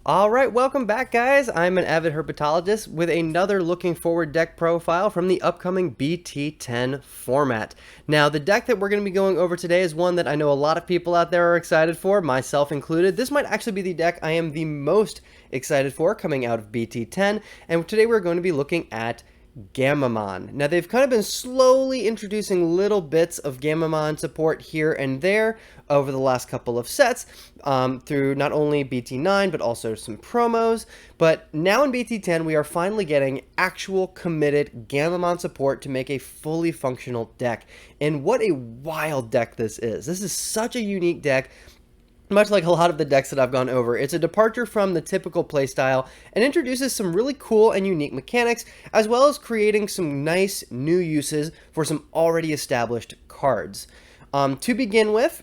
Alright, welcome back guys. I'm an avid herpetologist with another looking forward deck profile from the upcoming BT10 format. Now the deck that we're going to be going over today is one that I know a lot of people out there are excited for, myself included. This might actually be the deck I am the most excited for coming out of BT10, and today we're going to be looking at Gammamon. Now they've kind of been slowly introducing little bits of Gammamon support here and there over the last couple of sets through not only BT9 but also some promos. But now in BT10 we are finally getting actual committed Gammamon support to make a fully functional deck. And what a wild deck this is. This is such a unique deck. Much like a lot of the decks that I've gone over, it's a departure from the typical playstyle and introduces some really cool and unique mechanics, as well as creating some nice new uses for some already established cards. To begin with,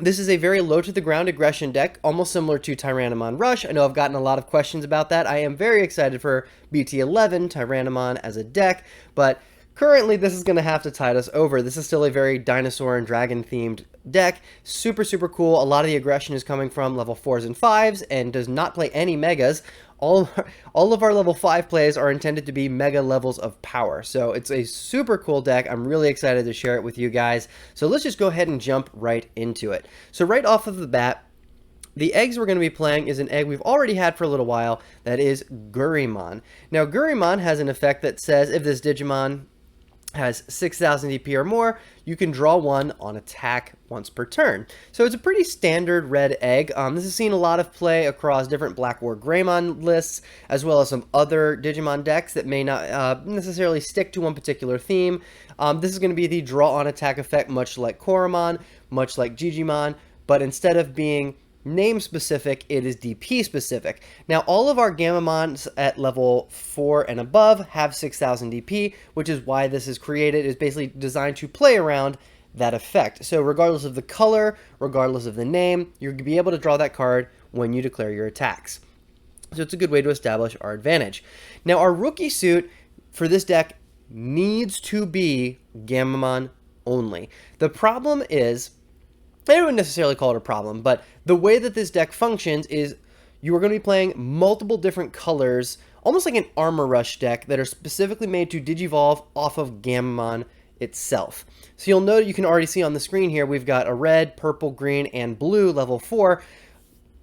this is a very low to the ground aggression deck, almost similar to Tyrannomon Rush. I know I've gotten a lot of questions about that. I am very excited for BT11 Tyrannomon as a deck, but currently this is going to have to tide us over. This is still a very dinosaur and dragon themed deck. Super cool. A lot of the aggression is coming from level 4s and 5s and does not play any megas. All of our level 5 plays are intended to be mega levels of power. So it's a super cool deck. I'm really excited to share it with you guys. So let's just go ahead and jump right into it. So right off of the bat, the eggs we're going to be playing is an egg we've already had for a little while. That is Gurimon. Now Gurimon has an effect that says if this Digimon has 6,000 DP or more, you can draw one on attack once per turn. So it's a pretty standard red egg. This has seen a lot of play across different Black or Greymon lists, as well as some other Digimon decks that may not necessarily stick to one particular theme. This is going to be the draw on attack effect, much like Kimeramon, much like Digimon, but instead of being name specific, it is DP specific. Now all of our Gammamons at level 4 and above have 6,000 DP, which is why this is created. It's basically designed to play around that effect. So regardless of the color, regardless of the name, you're going to be able to draw that card when you declare your attacks. So it's a good way to establish our advantage. Now our rookie suit for this deck needs to be Gammamon only. The problem is, I wouldn't necessarily call it a problem, but the way that this deck functions is you are going to be playing multiple different colors, almost like an Armor Rush deck, that are specifically made to digivolve off of Gammamon itself. So you'll note, you can already see on the screen here, we've got a red, purple, green, and blue level 4.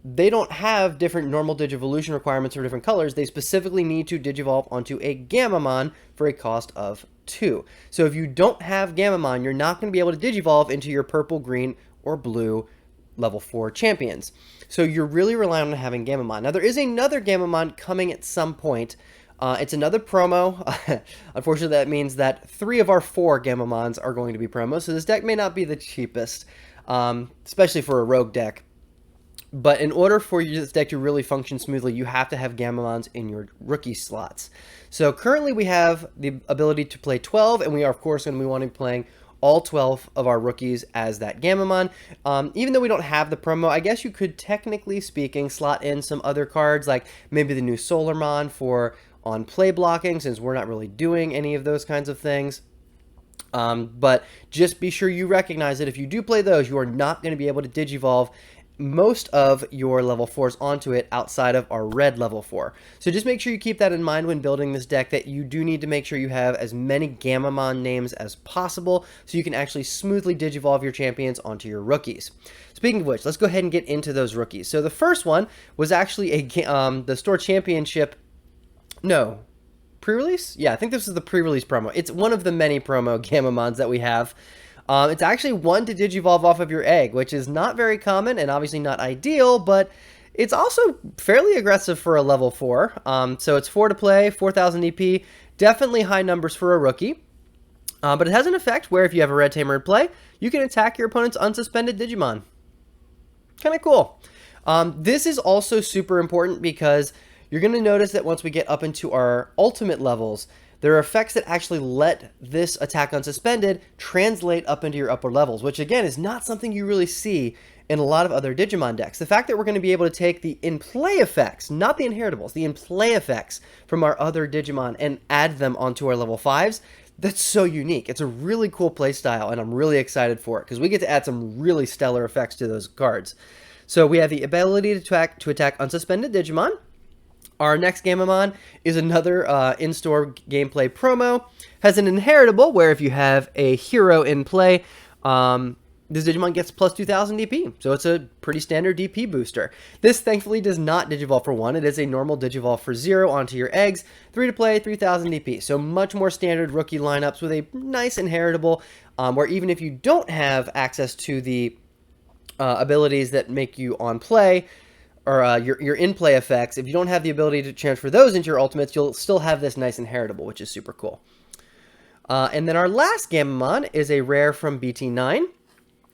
They don't have different normal Digivolution requirements for different colors. They specifically need to digivolve onto a Gammamon for a cost of 2. So if you don't have Gammamon, you're not going to be able to digivolve into your purple, green, or blue level 4 champions. So you're really relying on having Gammamon. Now there is another Gammamon coming at some point. It's another promo. Unfortunately, that means that 3 of our 4 Gammamons are going to be promos. So this deck may not be the cheapest, especially for a rogue deck. But in order for this deck to really function smoothly, you have to have Gammamons in your rookie slots. So currently we have the ability to play 12, and we are of course going to be wanting to playing all 12 of our rookies as that Gammamon. Even though we don't have the promo, I guess you could, technically speaking, slot in some other cards, like maybe the new Solarmon for on play blocking, since we're not really doing any of those kinds of things. But just be sure you recognize that if you do play those, you are not going to be able to digivolve most of your level 4s onto it outside of our red level 4. So just make sure you keep that in mind when building this deck, that you do need to make sure you have as many Gammamon names as possible so you can actually smoothly digivolve your champions onto your rookies. Speaking of which, let's go ahead and get into those rookies. So the first one was actually the store championship. No. Pre-release? Yeah, I think this is the pre-release promo. It's one of the many promo Gammamons that we have. It's actually one to digivolve off of your egg, which is not very common and obviously not ideal, but it's also fairly aggressive for a level 4. So it's 4 to play, 4,000 EP, definitely high numbers for a rookie. But it has an effect where if you have a red tamer in play, you can attack your opponent's unsuspended Digimon. Kind of cool. This is also super important because you're going to notice that once we get up into our ultimate levels, there are effects that actually let this attack unsuspended translate up into your upper levels, which again is not something you really see in a lot of other Digimon decks. The fact that we're going to be able to take the in-play effects, not the inheritables, the in-play effects from our other Digimon and add them onto our level 5s, that's so unique. It's a really cool playstyle, and I'm really excited for it because we get to add some really stellar effects to those cards. So we have the ability to attack unsuspended Digimon. Our next Gammamon is another in-store gameplay promo. Has an inheritable where if you have a hero in play, this Digimon gets plus 2000 DP. So it's a pretty standard DP booster. This thankfully does not Digivolve for 1. It is a normal Digivolve for 0 onto your eggs. 3 to play, 3000 DP. So much more standard rookie lineups with a nice inheritable where even if you don't have access to the abilities that make you on play, or your in-play effects, if you don't have the ability to transfer those into your ultimates, you'll still have this nice inheritable, which is super cool. And then our last Gammamon is a rare from BT9.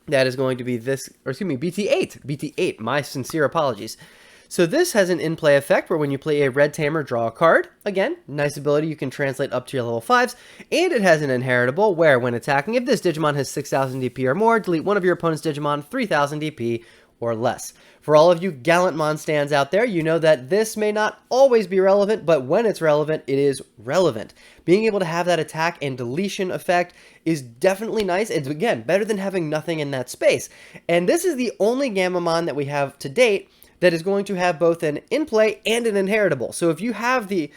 That is going to be this, or excuse me, BT8. BT8, my sincere apologies. So this has an in-play effect where when you play a red Tamer, draw a card. Again, nice ability you can translate up to your level 5s. And it has an inheritable where when attacking, if this Digimon has 6000 DP or more, delete one of your opponent's Digimon 3000 DP or less. For all of you Gallantmon stands out there, you know that this may not always be relevant, but when it's relevant, it is relevant. Being able to have that attack and deletion effect is definitely nice. It's, again, better than having nothing in that space. And this is the only Gammamon that we have to date that is going to have both an in-play and an inheritable. So if you have the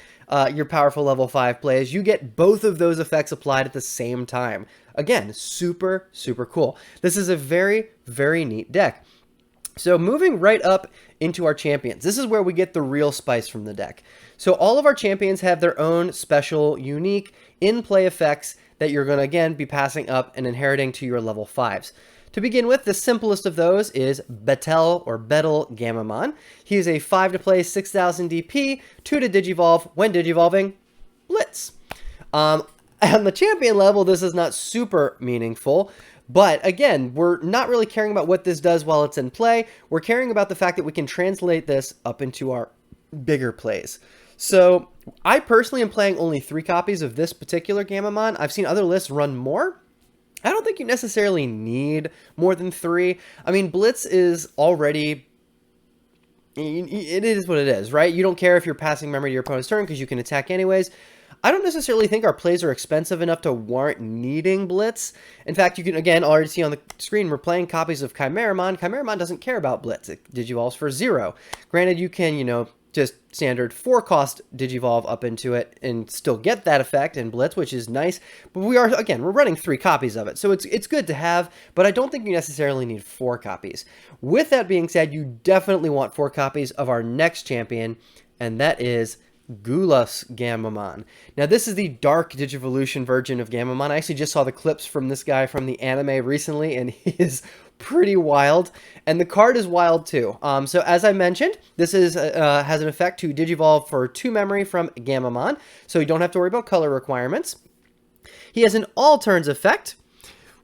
your powerful level 5 plays, you get both of those effects applied at the same time. Again, super, super cool. This is a very, very neat deck. So moving right up into our champions, this is where we get the real spice from the deck. So all of our champions have their own special, unique, in-play effects that you're going to, again, be passing up and inheriting to your level 5s. To begin with, the simplest of those is BetelGammamon. He is a 5 to play, 6000 DP, 2 to Digivolve. When Digivolving, Blitz. On the champion level, this is not super meaningful. But again, we're not really caring about what this does while it's in play. We're caring about the fact that we can translate this up into our bigger plays. So I personally am playing only 3 copies of this particular Gammamon. I've seen other lists run more. I don't think you necessarily need more than 3. I mean, Blitz is already... It is what it is, right? You don't care if you're passing memory to your opponent's turn because you can attack anyways. I don't necessarily think our plays are expensive enough to warrant needing Blitz. In fact, you can, again, already see on the screen, we're playing copies of Kimeramon. Kimeramon doesn't care about Blitz. It digivolves for 0. Granted, you can, you know, just standard 4-cost digivolve up into it and still get that effect in Blitz, which is nice. But we are, again, we're running 3 copies of it. So it's good to have, but I don't think you necessarily need 4 copies. With that being said, you definitely want 4 copies of our next champion, and that is GulusGammamon. Now, this is the dark Digivolution version of Gammamon. I actually just saw the clips from this guy from the anime recently, and he is pretty wild. And the card is wild too. So as I mentioned, this is has an effect to Digivolve for 2 memory from Gammamon, so you don't have to worry about color requirements. He has an all turns effect,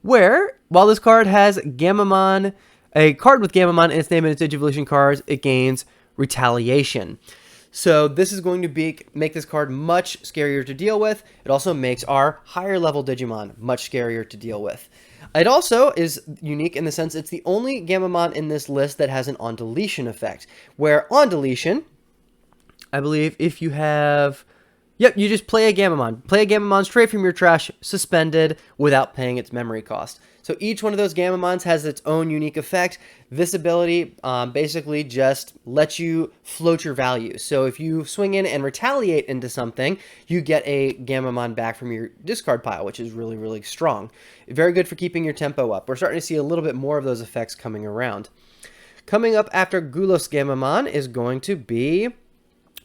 where while this card has Gammamon, a card with Gammamon in its name and its Digivolution cards, it gains Retaliation. So this is going to make this card much scarier to deal with. It also makes our higher level Digimon much scarier to deal with. It also is unique in the sense it's the only Gammamon in this list that has an on deletion effect, where on deletion, I believe if you have... Yep, you just play a Gammamon. Play a Gammamon straight from your trash, suspended, without paying its memory cost. So each one of those Gammamons has its own unique effect. This ability basically just lets you float your value. So if you swing in and retaliate into something, you get a Gammamon back from your discard pile, which is really, really strong. Very good for keeping your tempo up. We're starting to see a little bit more of those effects coming around. Coming up after GulusGammamon is going to be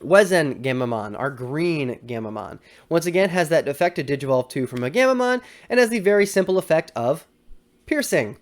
WezenGammamon, our green Gammamon. Once again, has that effect to Digivolve 2 from a Gammamon, and has the very simple effect of Piercing.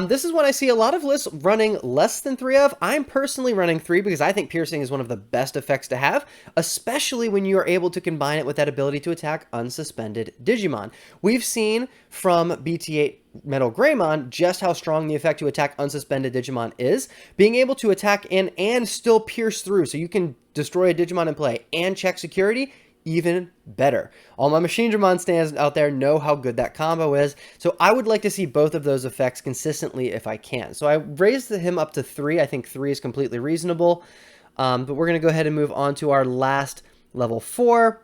This is one I see a lot of lists running less than 3 of. I'm personally running 3 because I think Piercing is one of the best effects to have, especially when you are able to combine it with that ability to attack unsuspended Digimon. We've seen from BT8 BetelGammamon just how strong the effect to attack unsuspended Digimon is. Being able to attack in and still pierce through, so you can destroy a Digimon in play and check security, even better. All my Machinedramon stands out there know how good that combo is, so I would like to see both of those effects consistently if I can. So I raised him up to 3. I think 3 is completely reasonable, but we're going to go ahead and move on to our last level 4,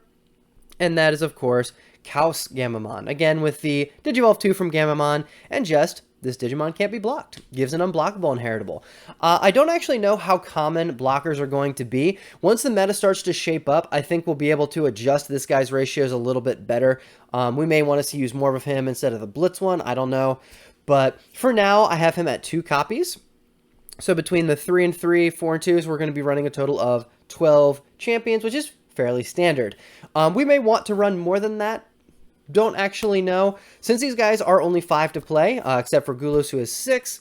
and that is, of course, KausGammamon. Again, with the Digivolve 2 from Gammamon, and just this Digimon can't be blocked. Gives an unblockable inheritable. I don't actually know how common blockers are going to be. Once the meta starts to shape up, I think we'll be able to adjust this guy's ratios a little bit better. We may want to use more of him instead of the Blitz one. I don't know. But for now, I have him at 2 copies. So between the 3 and 3, 4 and 2s, we're going to be running a total of 12 champions, which is fairly standard. We may want to run more than that. Don't actually know. Since these guys are only 5 to play, except for Gulus, who is 6,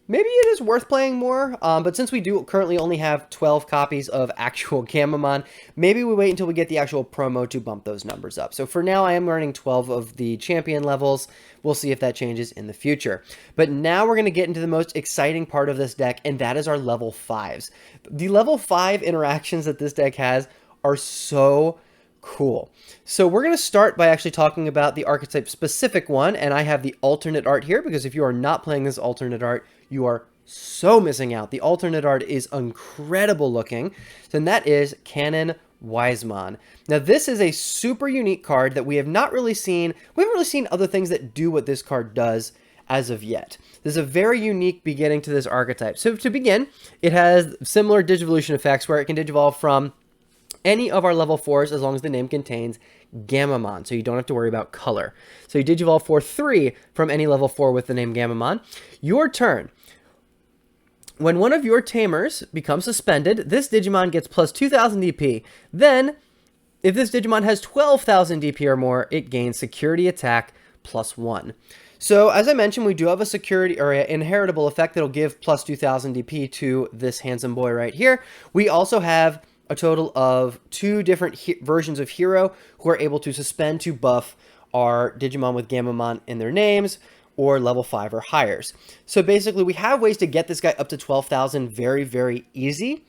maybe it is worth playing more. But since we do currently only have 12 copies of actual Gammamon, maybe we wait until we get the actual promo to bump those numbers up. So for now, I am running 12 of the champion levels. We'll see if that changes in the future. But now we're going to get into the most exciting part of this deck, and that is our level 5s. The level 5 interactions that this deck has are so cool. So we're going to start by actually talking about the archetype specific one, and I have the alternate art here because if you are not playing this alternate art, you are so missing out. The alternate art is incredible looking, and that is Canonweissmon. Now this is a super unique card that we have not really seen. We haven't really seen other things that do what this card does as of yet. There's a very unique beginning to this archetype. So to begin, it has similar Digivolution effects where it can Digivolve from any of our level 4s as long as the name contains Gammamon, so you don't have to worry about color. So you Digivolve for 3 from any level 4 with the name Gammamon. Your turn. When one of your Tamers becomes suspended, this Digimon gets plus 2,000 DP. Then, if this Digimon has 12,000 DP or more, it gains security attack plus 1. So, as I mentioned, we do have a security or an inheritable effect that'll give plus 2,000 DP to this handsome boy right here. We also have a total of 2 different versions of Hiro who are able to suspend to buff our Digimon with Gammamon in their names or level 5 or higher. So basically we have ways to get this guy up to 12,000 very, very easy,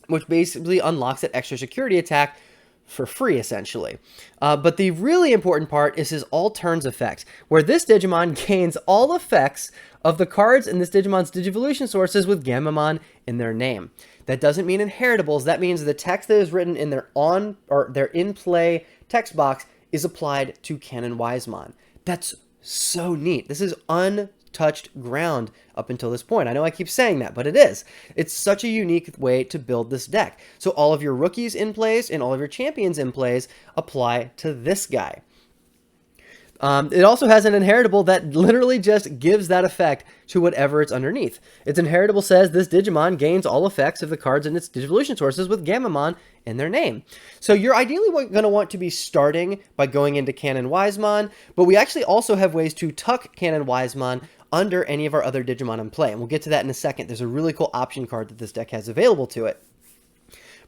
which basically unlocks that extra security attack for free, essentially. But the really important part is his all turns effect, where this Digimon gains all effects of the cards in this Digimon's Digivolution sources with Gammamon in their name. That doesn't mean inheritables. That means the text that is written in their in-play text box is applied to Canonweissmon. That's so neat. This is untouched ground up until this point. I know I keep saying that, but it is. It's such a unique way to build this deck. So all of your rookies in plays and all of your champions in plays apply to this guy. It also has an inheritable that literally just gives that effect to whatever it's underneath. Its inheritable says this Digimon gains all effects of the cards in its Digivolution sources with Gammamon in their name. So you're ideally going to want to be starting by going into Canonweissmon, but we actually also have ways to tuck Canonweissmon under any of our other Digimon in play, and we'll get to that in a second. There's a really cool option card that this deck has available to it.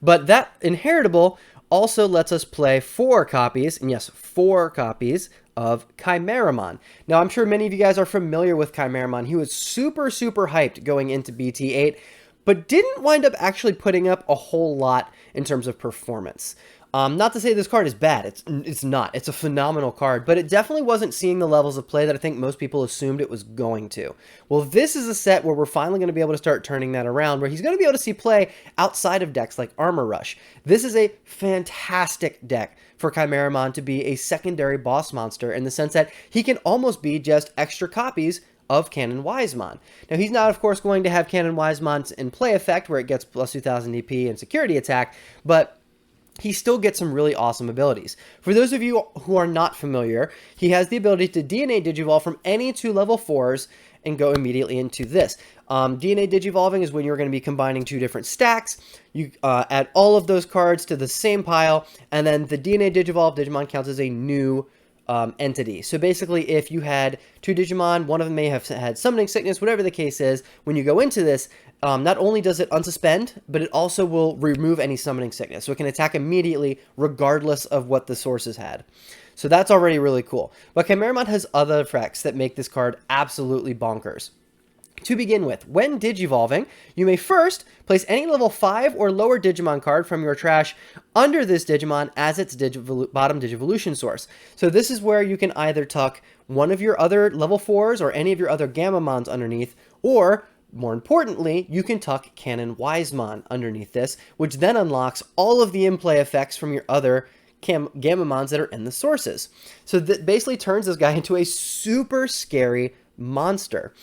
But that inheritable also lets us play 4 copies, and yes, 4 copies of Kimeramon. Now, I'm sure many of you guys are familiar with Kimeramon. He was super, super hyped going into BT8, but didn't wind up actually putting up a whole lot in terms of performance. Not to say this card is bad. It's not. It's a phenomenal card, but it definitely wasn't seeing the levels of play that I think most people assumed it was going to. Well, this is a set where we're finally going to be able to start turning that around, where he's going to be able to see play outside of decks like Armor Rush. This is a fantastic deck for Kimeramon to be a secondary boss monster in the sense that he can almost be just extra copies of Canonweissmon. Now, he's not, of course, going to have Canonweissmon's in play effect where it gets plus 2,000 DP and security attack, but he still gets some really awesome abilities. For those of you who are not familiar, he has the ability to DNA Digivolve from any 2 level 4s and go immediately into this. DNA Digivolving is when you're going to be combining 2 different stacks. You add all of those cards to the same pile, and then the DNA Digivolve Digimon counts as a new entity. So basically, if you had 2 Digimon, one of them may have had summoning sickness, whatever the case is, when you go into this, not only does it unsuspend, but it also will remove any summoning sickness. So it can attack immediately regardless of what the sources had. So that's already really cool. But Kimeramon has other effects that make this card absolutely bonkers. To begin with, when Digivolving, you may first place any level 5 or lower Digimon card from your trash under this Digimon as its bottom Digivolution source. So this is where you can either tuck one of your other level 4s or any of your other Gammamons underneath, or more importantly, you can tuck Canonweissmon underneath this, which then unlocks all of the in-play effects from your other Gammamons that are in the sources. So that basically turns this guy into a super scary monster.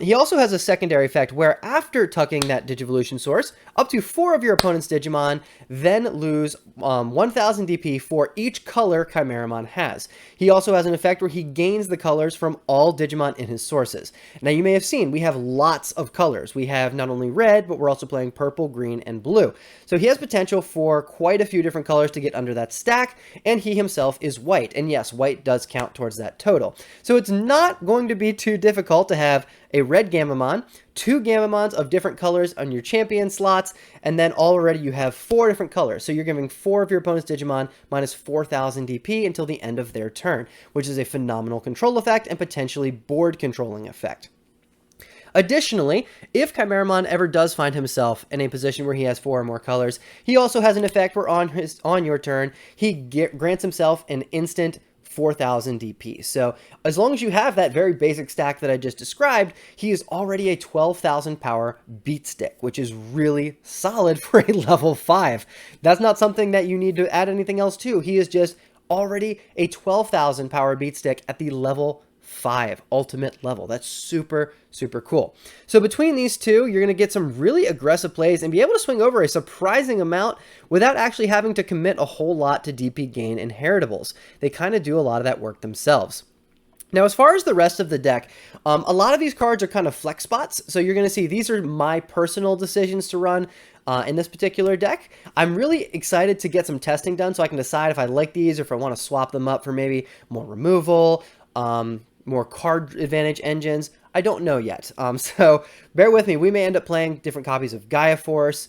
He also has a secondary effect where after tucking that Digivolution source, up to 4 of your opponent's Digimon then lose 1000 DP for each color Kimeramon has. He also has an effect where he gains the colors from all Digimon in his sources. Now you may have seen we have lots of colors. We have not only red, but we're also playing purple, green, and blue. So he has potential for quite a few different colors to get under that stack, and he himself is white. And yes, white does count towards that total. So it's not going to be too difficult to have a red Gammamon, 2 Gammamons of different colors on your champion slots, and then already you have 4 different colors. So you're giving 4 of your opponent's Digimon minus 4000 DP until the end of their turn, which is a phenomenal control effect and potentially board controlling effect. Additionally, if Kimeramon ever does find himself in a position where he has 4 or more colors, he also has an effect where on your turn, he grants himself an instant 4000 DP. So as long as you have that very basic stack that I just described, he is already a 12,000 power beat stick, which is really solid for a level 5. That's not something that you need to add anything else to. He is just already a 12,000 power beat stick at the level 5 ultimate level. That's super, super cool. So between these two, you're going to get some really aggressive plays and be able to swing over a surprising amount without actually having to commit a whole lot to DP gain inheritables. They kind of do a lot of that work themselves. Now, as far as the rest of the deck, a lot of these cards are kind of flex spots. So you're going to see these are my personal decisions to run in this particular deck. I'm really excited to get some testing done so I can decide if I like these or if I want to swap them up for maybe more removal, more card advantage engines. I don't know yet. So bear with me. We may end up playing different copies of Gaia Force,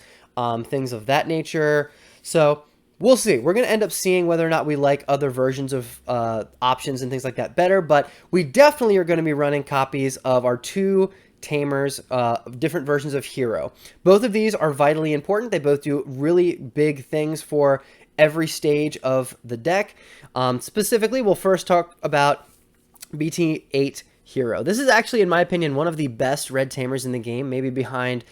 things of that nature. So we'll see. We're going to end up seeing whether or not we like other versions of options and things like that better. But we definitely are going to be running copies of our 2 Tamers, different versions of Hiro. Both of these are vitally important. They both do really big things for every stage of the deck. Specifically, we'll first talk about BT8 Hiro. This is actually, in my opinion, one of the best red Tamers in the game, maybe behind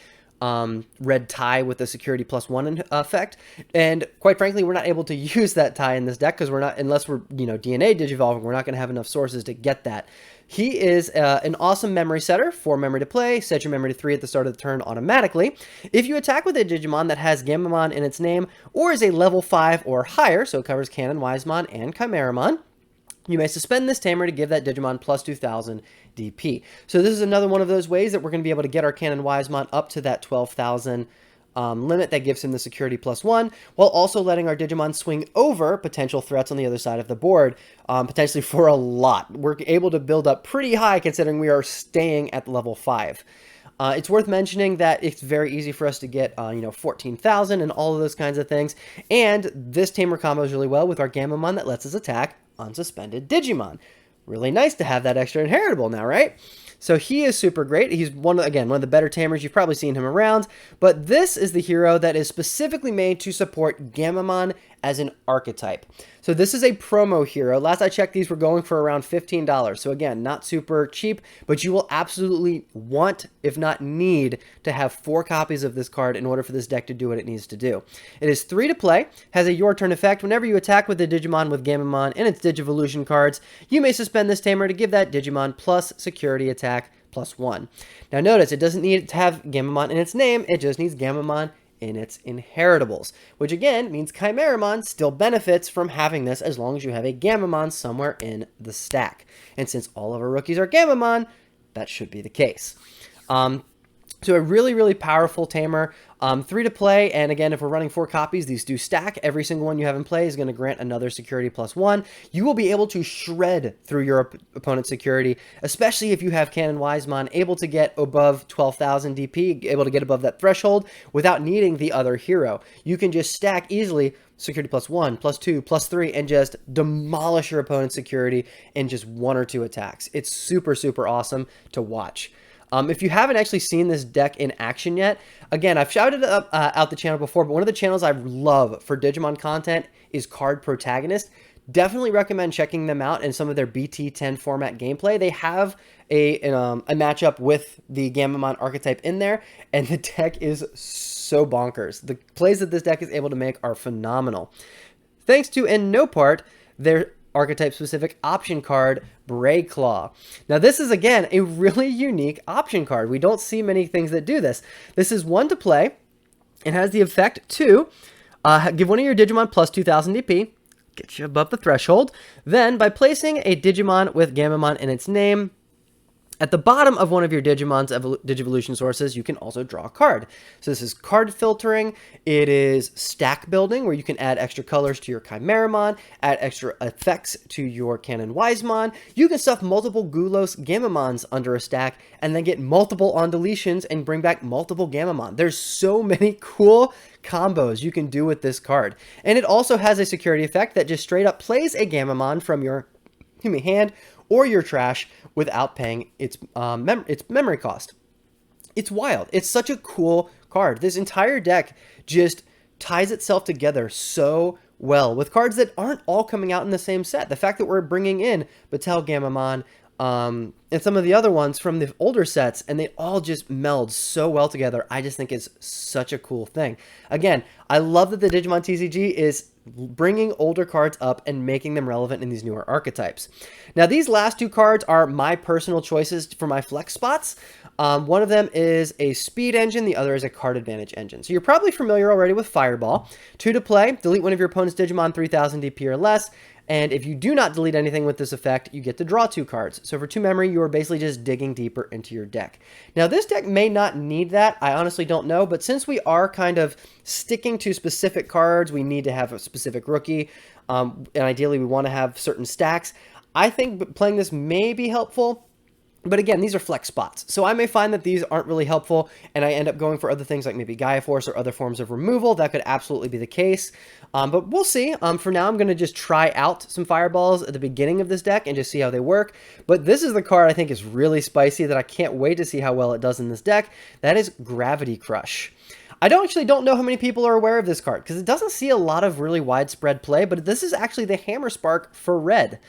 red tie with the security +1 effect. And quite frankly, we're not able to use that tie in this deck because we're not, unless we're, DNA digivolving, we're not going to have enough sources to get that. He is an awesome memory setter, 4 memory to play, set your memory to 3 at the start of the turn automatically. If you attack with a Digimon that has Gammamon in its name or is a level 5 or higher, so it covers Canonweissmon and Kimeramon, you may suspend this Tamer to give that Digimon plus 2000 DP. So this is another one of those ways that we're going to be able to get our Canonweissmon up to that 12,000 limit that gives him the security +1, while also letting our Digimon swing over potential threats on the other side of the board, potentially for a lot. We're able to build up pretty high considering we are staying at level 5. It's worth mentioning that it's very easy for us to get, 14,000 and all of those kinds of things. And this Tamer combos really well with our Gammamon that lets us attack unsuspended Digimon. Really nice to have that extra inheritable now, right? So he is super great. He's one of the better Tamers. You've probably seen him around, but this is the Hiro that is specifically made to support Gammamon as an archetype. So this is a promo Hiro. Last I checked, these were going for around $15. So again, not super cheap, but you will absolutely want, if not need, to have 4 copies of this card in order for this deck to do what it needs to do. It is 3 to play, has a your turn effect. Whenever you attack with a Digimon with Gammamon and its Digivolution cards, you may suspend this Tamer to give that Digimon plus security attack +1. Now notice, it doesn't need to have Gammamon in its name, it just needs Gammamon in its inheritables, which again means Kimeramon still benefits from having this as long as you have a Gammamon somewhere in the stack. And since all of our rookies are Gammamon, that should be the case. So a really, really powerful Tamer. 3 to play, and again, if we're running 4 copies, these do stack. Every single one you have in play is going to grant another security +1. You will be able to shred through your opponent's security, especially if you have Canonweissmon able to get above 12,000 DP, able to get above that threshold without needing the other Hiro. You can just stack easily security +1, +2, +3, and just demolish your opponent's security in just 1 or 2 attacks. It's super, super awesome to watch. If you haven't actually seen this deck in action yet, again, I've shouted out the channel before, but one of the channels I love for Digimon content is Card Protagonist. Definitely recommend checking them out and some of their BT10 format gameplay. They have a matchup with the Gammamon archetype in there, and the deck is so bonkers. The plays that this deck is able to make are phenomenal. Thanks to, in no part, their archetype-specific option card, Breaclaw. Now, this is, again, a really unique option card. We don't see many things that do this. This is one to play. It has the effect to give one of your Digimon plus 2,000 DP, get you above the threshold. Then, by placing a Digimon with Gammamon in its name, at the bottom of one of your Digimon's Digivolution sources, you can also draw a card. So this is card filtering. It is stack building, where you can add extra colors to your Kimeramon, add extra effects to your Canonweissmon. You can stuff multiple GulusGammamons under a stack, and then get multiple on deletions and bring back multiple Gammamon. There's so many cool combos you can do with this card. And it also has a security effect that just straight up plays a Gammamon from your hand or your trash without paying its memory cost. It's wild. It's such a cool card. This entire deck just ties itself together so well with cards that aren't all coming out in the same set. The fact that we're bringing in BetelGammamon and some of the other ones from the older sets, and they all just meld so well together, I just think it's such a cool thing. Again, I love that the Digimon TCG is bringing older cards up and making them relevant in these newer archetypes. Now, these last two cards are my personal choices for my flex spots. One of them is a speed engine, the other is a card advantage engine. So you're probably familiar already with Fireball. 2 to play, delete one of your opponent's Digimon 3,000 DP or less, and if you do not delete anything with this effect, you get to draw 2 cards. So for 2 memory, you are basically just digging deeper into your deck. Now, this deck may not need that. I honestly don't know, but since we are kind of sticking to specific cards, we need to have a specific rookie, and ideally we want to have certain stacks. I think playing this may be helpful. But again, these are flex spots. So I may find that these aren't really helpful, and I end up going for other things like maybe Gaia Force or other forms of removal. That could absolutely be the case. But we'll see. For now, I'm going to just try out some Fireballs at the beginning of this deck and just see how they work. But this is the card I think is really spicy that I can't wait to see how well it does in this deck. That is Gravity Crush. I don't know how many people are aware of this card, because it doesn't see a lot of really widespread play, but this is actually the Hammer Spark for red.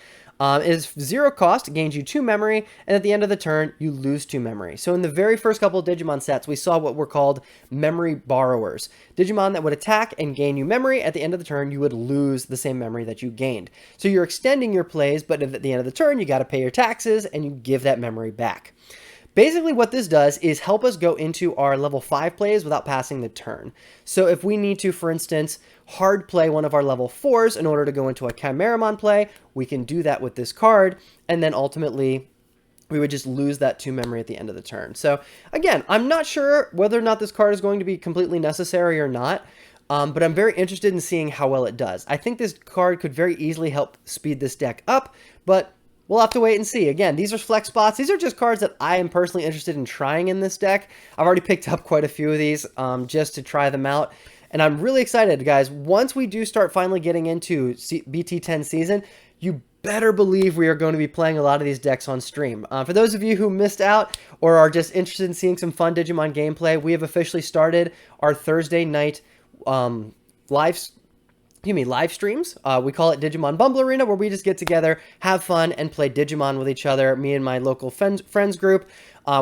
It is 0 cost, gains you 2 memory, and at the end of the turn, you lose 2 memory. So in the very first couple of Digimon sets, we saw what were called memory borrowers. Digimon that would attack and gain you memory. At the end of the turn, you would lose the same memory that you gained. So you're extending your plays, but at the end of the turn, you got to pay your taxes, and you give that memory back. Basically, what this does is help us go into our level 5 plays without passing the turn. So if we need to, for instance, hard play one of our level 4s in order to go into a Kimeramon play, we can do that with this card, and then ultimately we would just lose that 2 memory at the end of the turn. So again, I'm not sure whether or not this card is going to be completely necessary or not, but I'm very interested in seeing how well it does. I think this card could very easily help speed this deck up, but we'll have to wait and see. Again, these are flex spots. These are just cards that I am personally interested in trying in this deck. I've already picked up quite a few of these just to try them out. And I'm really excited, guys. Once we do start finally getting into BT10 season, you better believe we are going to be playing a lot of these decks on stream. For those of you who missed out or are just interested in seeing some fun Digimon gameplay, we have officially started our Thursday night live streams. We call it Digimon Bumble Arena, where we just get together, have fun, and play Digimon with each other, me and my local friends group.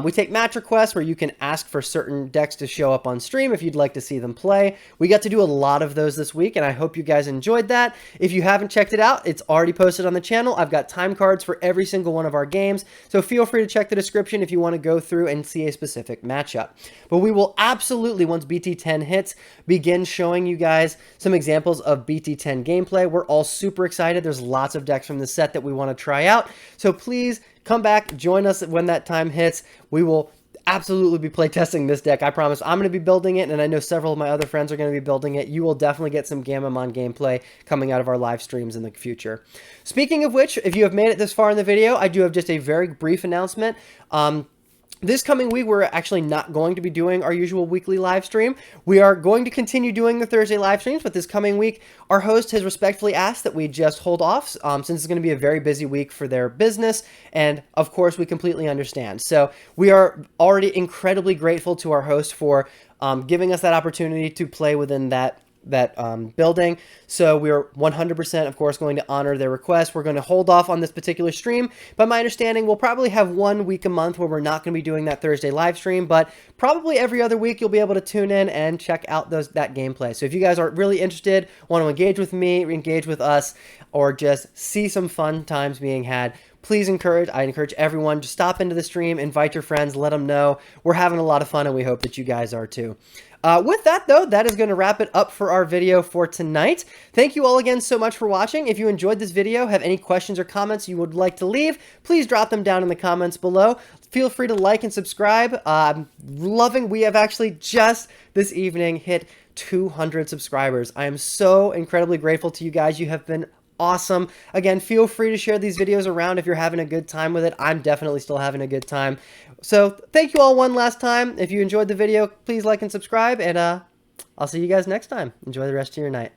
We take match requests where you can ask for certain decks to show up on stream if you'd like to see them play. We got to do a lot of those this week, and I hope you guys enjoyed that. If you haven't checked it out, it's already posted on the channel. I've got time cards for every single one of our games, so feel free to check the description if you want to go through and see a specific matchup. But we will absolutely, once BT10 hits, begin showing you guys some examples of BT10 gameplay. We're all super excited. There's lots of decks from the set that we want to try out, so please come back, join us when that time hits. We will absolutely be playtesting this deck. I promise. I'm going to be building it, and I know several of my other friends are going to be building it. You will definitely get some Gammamon gameplay coming out of our live streams in the future. Speaking of which, if you have made it this far in the video, I do have just a very brief announcement. This coming week, we're actually not going to be doing our usual weekly live stream. We are going to continue doing the Thursday live streams, but this coming week, our host has respectfully asked that we just hold off since it's going to be a very busy week for their business, and of course, we completely understand. So we are already incredibly grateful to our host for giving us that opportunity to play within that building. So we're 100%, of course, going to honor their request. We're going to hold off on this particular stream. By my understanding, we'll probably have 1 week a month where we're not going to be doing that Thursday live stream, but probably every other week you'll be able to tune in and check out that gameplay. So if you guys are really interested, want to engage with me, engage with us, or just see some fun times being had, please I encourage everyone to stop into the stream, invite your friends, let them know. We're having a lot of fun, and we hope that you guys are too. With that, though, that is going to wrap it up for our video for tonight. Thank you all again so much for watching. If you enjoyed this video, have any questions or comments you would like to leave, please drop them down in the comments below. Feel free to like and subscribe. We have actually just this evening hit 200 subscribers. I am so incredibly grateful to you guys. You have been awesome. Again, feel free to share these videos around if you're having a good time with it. I'm definitely still having a good time. So thank you all one last time. If you enjoyed the video, please like and subscribe, and I'll see you guys next time. Enjoy the rest of your night.